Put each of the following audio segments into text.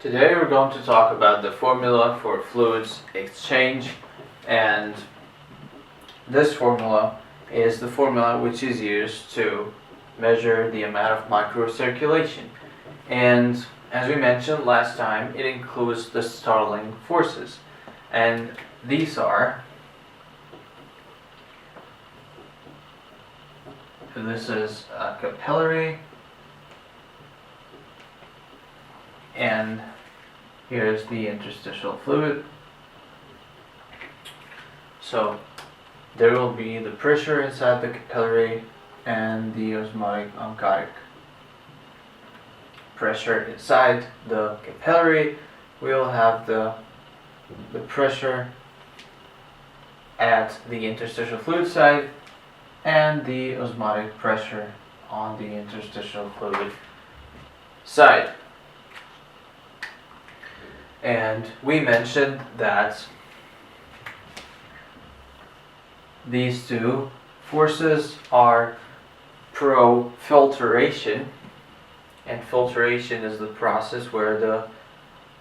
Today we're going to talk about the formula for fluids exchange, and this formula is the formula which is used to measure the amount of microcirculation. And as we mentioned last time, it includes the Starling forces, and these are, this is a capillary, and here's the interstitial fluid. So there will be the pressure inside the capillary and the osmotic oncotic pressure inside the capillary. We'll have the pressure at the interstitial fluid side and the osmotic pressure on the interstitial fluid side. And we mentioned that these two forces are pro-filtration, and filtration is the process where the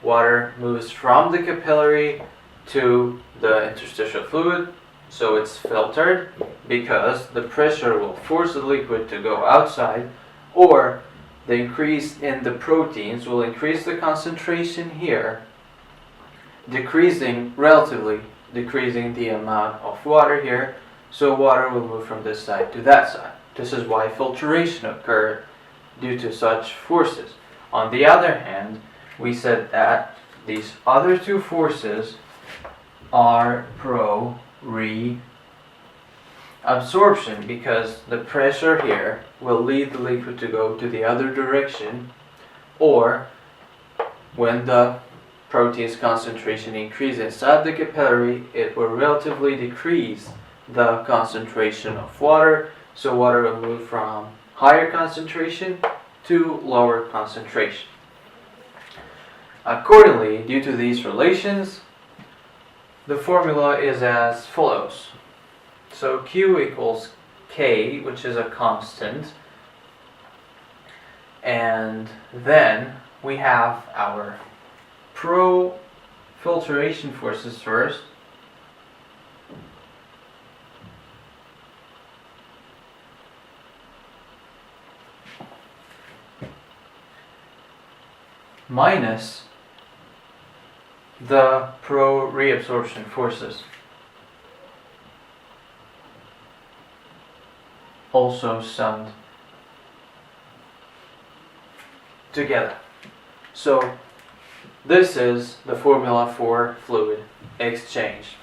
water moves from the capillary to the interstitial fluid. So it's filtered because the pressure will force the liquid to go outside, or the increase in the proteins will increase the concentration here, relatively decreasing the amount of water here, so water will move from this side to that side. This is why filtration occurred, due to such forces. On the other hand, we said that these other two forces are pro-reabsorption, because the pressure here will lead the liquid to go to the other direction, or when the protein's concentration increases inside the capillary, it will relatively decrease the concentration of water, so water will move from higher concentration to lower concentration. Accordingly, due to these relations, the formula is as follows. So Q equals K, which is a constant, and then we have our pro-filtration forces first, minus the pro-reabsorption forces, also summed together. So this is the formula for fluid exchange.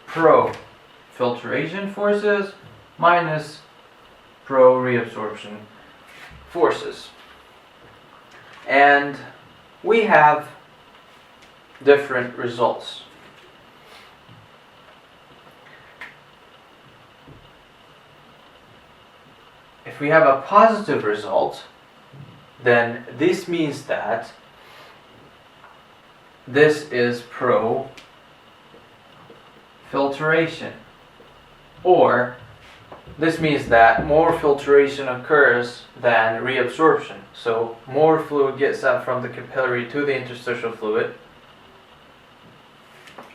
Pro-filtration forces minus pro-reabsorption forces. And we have different results. If we have a positive result, then this means that this is pro-filtration, or this means that more filtration occurs than reabsorption. So more fluid gets out from the capillary to the interstitial fluid,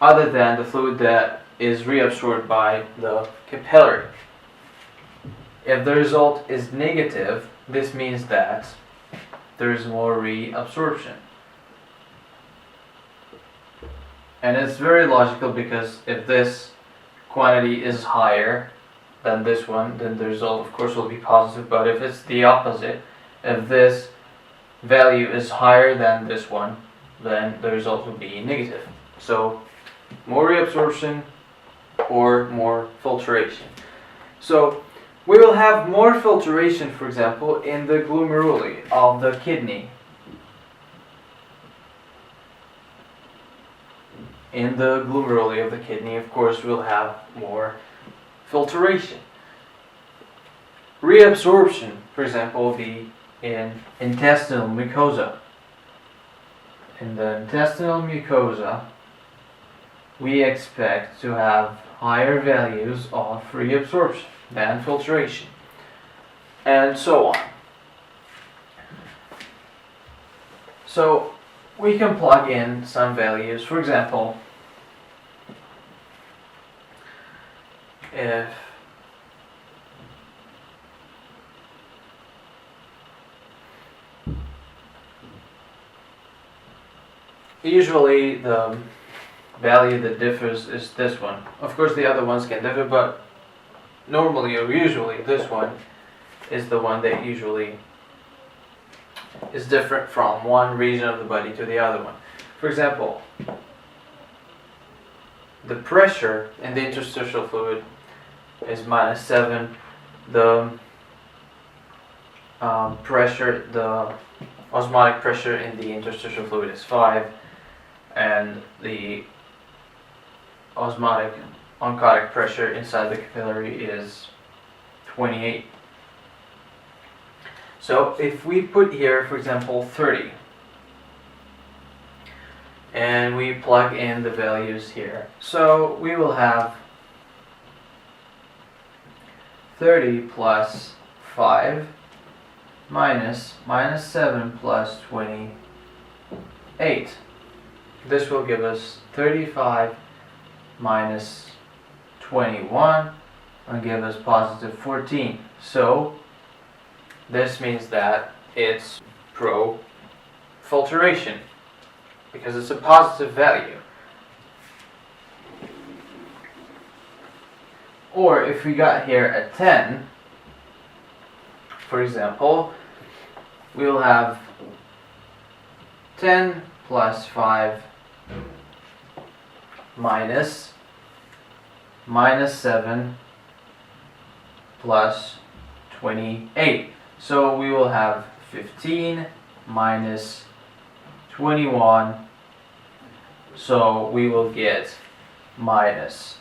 other than the fluid that is reabsorbed by the capillary. If the result is negative, this means that there is more reabsorption. And it's very logical, because if this quantity is higher than this one, then the result of course will be positive. But if it's the opposite, if this value is higher than this one, then the result will be negative. So more reabsorption or more filtration. So we will have more filtration, for example, in the glomeruli of the kidney. In the glomeruli of the kidney, of course, we'll have more filtration. Reabsorption, for example, will be in intestinal mucosa. In the intestinal mucosa, we expect to have higher values of reabsorption than filtration, and so on. So we can plug in some values. For example, if usually the value that differs is this one. Of course the other ones can differ, but normally or usually this one is the one that usually is different from one region of the body to the other one. For example, the pressure in the interstitial fluid is -7. The the osmotic pressure in the interstitial fluid is 5, and the osmotic oncotic pressure inside the capillary is 28. So if we put here, for example, 30, and we plug in the values here, so we will have 30 plus 5 minus -7 plus 28. This will give us 35 minus 21 and give us positive 14. So this means that it's pro-filtration because it's a positive value. Or if we got here at 10, for example, we'll have 10 plus 5 minus -7 plus 28. So we will have 15 minus 21, so we will get -6.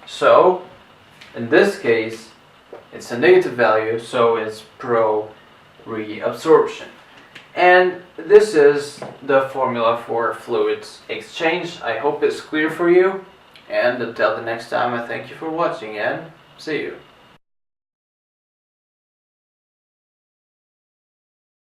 So in this case it's a negative value, so it's pro-reabsorption. And this is the formula for fluids exchange. I hope it's clear for you, and until the next time, I thank you for watching and see you.